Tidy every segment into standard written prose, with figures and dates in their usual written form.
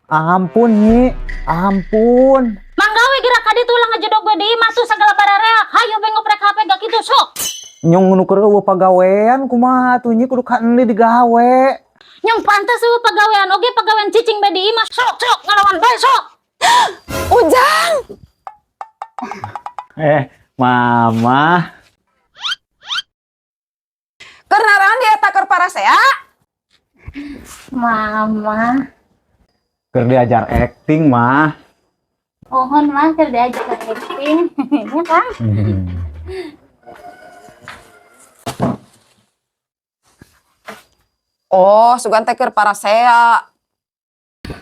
Ampun, Nyi. Ampun. Manggawe gerak kadi tulang ngejodok gue di masuk segala bararea. Hayo bengoprek HP gak gitu sok. Nyong nuker eueuh pagawean kumaha atuh Nyi kudu ka euli digawe. Nyong pantas eueuh pagawean oge pagawean cicing be di imah sok ngalawan bae sok. Ujang. Mama. Kenaran dia takar parasea. Mama. Keur diajar acting mah. Mohon mah keur diajak acting. Ya Kang. Oh, sugan teh keur parasea.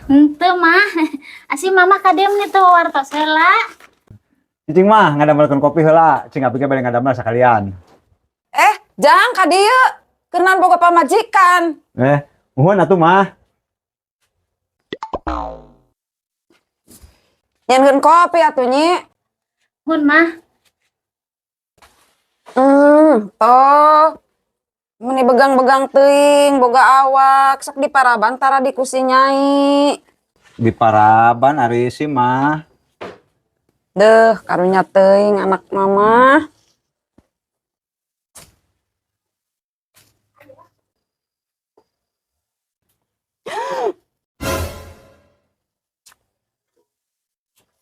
Henteu mah. Asih mama kadem nih tuh wartos heula. Cicing mah ngadamelkeun kopi heula, cing abdi ge bade ngadamel sakalian. Jang ka dieu. Kenan boga pamajikan. Nuhun atuh mah. Nyenkeun kopi atuh Nyi. Mun mah. Toh. Meni begang-begang teuing boga awak sok diparaban tara di kursi Nyai. Di Paraban ari si mah. Deuh, karunya teuing anak mama.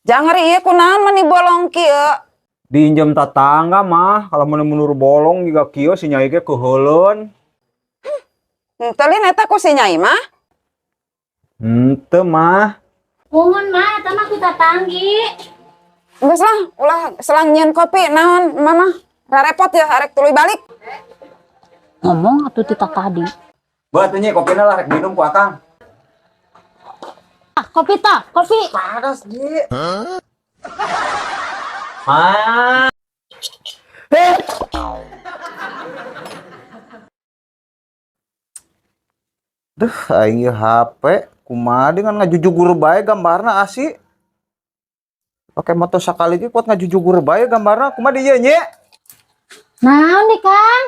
Jangan ieu kunaon meni bolong kieu. Diinjem tatangga mah, kalau menur bolong juga kieu si Nyai ge keuheuleun. Teu lin eta ku si Nyai mah. Henteu mah. Mohon mah eta mah kita tanggi. Geus lah, ulah selang nyeun kopi naon mama. Rarepot ya arek tuluy balik. Ngomong atuh tita tadi. Buat Nyi kopina lah rek minum ku Akang. Kopi tah, kopi. Panas, Ji. Duh, aing ieu HP kumaha dengan ngajujugur bae gambarna asih. Oke moto sakali ge kuat ngajujugur bae gambarna kumaha di ieu Nyi? Naon nih Kang?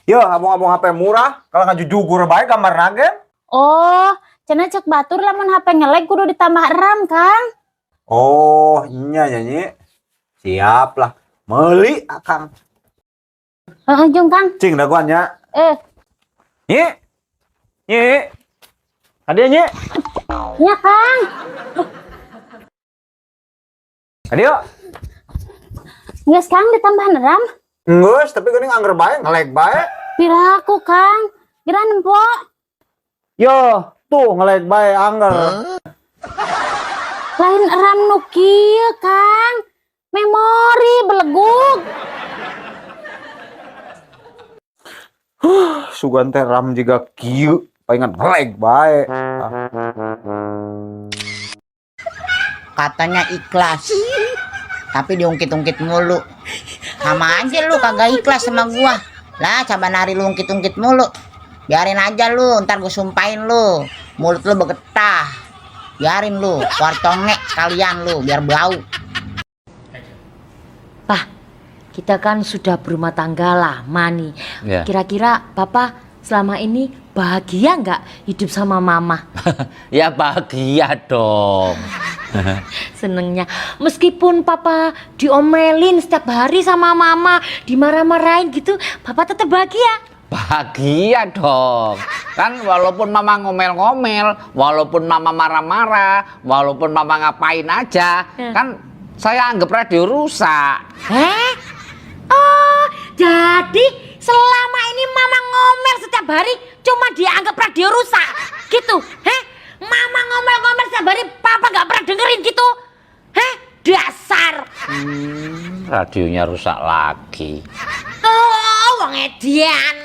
Yo, abong-abong HP murah, kalau ngajujugur bae gambarna ge. Oh, cenah cek batur lamun HP ngelag kudu ditambah RAM, Kang. Oh, iya ya Nyi. Siap lah. Meuli Akang. Heeh, Jung Kang. Cing daguannya. Nyi. Nyi. Adia Nyi. Ya, Kang. Adio. Geus Kang ditambahan RAM. Geus, tapi geuning angger bae, ngelag bae. Piraku, Kang? Geran empo. Yo, tuh ngelag bae angger. Lain RAM nu kieu, Kang. Memori belegug. Sugan teh RAM juga kieu, palingan ngelag bae. Katanya ikhlas, tapi diungkit-ungkit mulu. Sama aja lu kagak ikhlas sama gua. Lah coba nari lu ungkit-ungkit mulu. Biarin aja lu, ntar gua sumpahin lu. Mulut lu begetah. Biarin lu, wartonge sekalian lu biar bau. Pak, kita kan sudah berumah tangga lama nih. Ya. Kira-kira Papa selama ini bahagia nggak hidup sama Mama? Ya bahagia dong. Senengnya. Meskipun Papa diomelin setiap hari sama Mama, dimarah-marahin gitu, Papa tetap bahagia. Bahagia dong. Kan walaupun mama ngomel-ngomel, walaupun mama marah-marah, walaupun mama ngapain aja, kan saya anggap radio rusak. Oh, jadi selama ini Mama ngomel setiap hari cuma dianggap radio rusak gitu? Mama ngomel-ngomel setiap hari Papa nggak pernah dengerin gitu? Dasar. Radionya rusak lagi. Oh, wong edian.